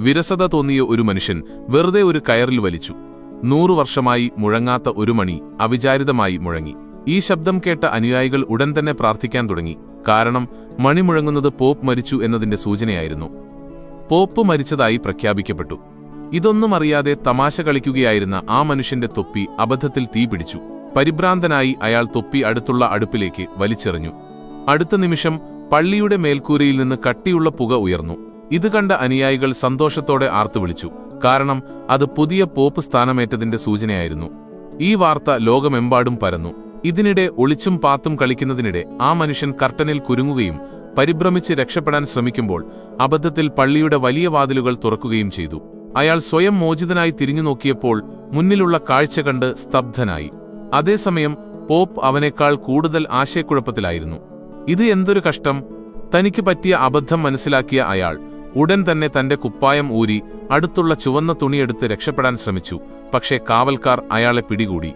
വിരസത തോന്നിയ ഒരു മനുഷ്യൻ വെറുതെ ഒരു കയറിൽ വലിച്ചു. 100 വർഷമായി മുഴങ്ങാത്ത ഒരു മണി അവിചാരിതമായി മുഴങ്ങി. ഈ ശബ്ദം കേട്ട അനുയായികൾ ഉടൻ തന്നെ പ്രാർത്ഥിക്കാൻ തുടങ്ങി. കാരണം മണി മുഴങ്ങുന്നത് പോപ്പ് മരിച്ചു എന്നതിന്റെ സൂചനയായിരുന്നു. പോപ്പ് മരിച്ചതായി പ്രഖ്യാപിക്കപ്പെട്ടു. ഇതൊന്നും അറിയാതെ തമാശ കളിക്കുകയായിരുന്ന ആ മനുഷ്യന്റെ തൊപ്പി അബദ്ധത്തിൽ തീ പിടിച്ചു. പരിഭ്രാന്തനായി അയാൾ തൊപ്പി അടുത്തുള്ള അടുപ്പിലേക്ക് വലിച്ചെറിഞ്ഞു. അടുത്ത നിമിഷം പള്ളിയുടെ മേൽക്കൂരയിൽ നിന്ന് കട്ടിയുള്ള പുക ഉയർന്നു. ഇത് കണ്ട അനുയായികൾ സന്തോഷത്തോടെ ആർത്തുവിളിച്ചു. കാരണം അത് പുതിയ പോപ്പ് സ്ഥാനമേറ്റതിന്റെ സൂചനയായിരുന്നു. ഈ വാർത്ത ലോകമെമ്പാടും പരന്നു. ഇതിനിടെ ഒളിച്ചും പാത്തും കളിക്കുന്നതിനിടെ ആ മനുഷ്യൻ കർട്ടനിൽ കുരുങ്ങുകയും പരിഭ്രമിച്ച് രക്ഷപ്പെടാൻ ശ്രമിക്കുമ്പോൾ അബദ്ധത്തിൽ പള്ളിയുടെ വലിയ വാതിലുകൾ തുറക്കുകയും ചെയ്തു. അയാൾ സ്വയം മോചിതനായി തിരിഞ്ഞു നോക്കിയപ്പോൾ മുന്നിലുള്ള കാഴ്ച കണ്ട് സ്തബ്ധനായി. അതേസമയം പോപ്പ് അവനേക്കാൾ കൂടുതൽ ആശയക്കുഴപ്പത്തിലായിരുന്നു. ഇത് എന്തൊരു കഷ്ടം! തനിക്ക് പറ്റിയ അബദ്ധം മനസ്സിലാക്കിയ അയാൾ ഉടൻ തന്നെ തന്റെ കുപ്പായം ഊരി അടുത്തുള്ള ചുവന്ന തുണിയെടുത്ത് രക്ഷപ്പെടാൻ ശ്രമിച്ചു. പക്ഷേ കാവൽക്കാർ അയാളെ പിടികൂടി.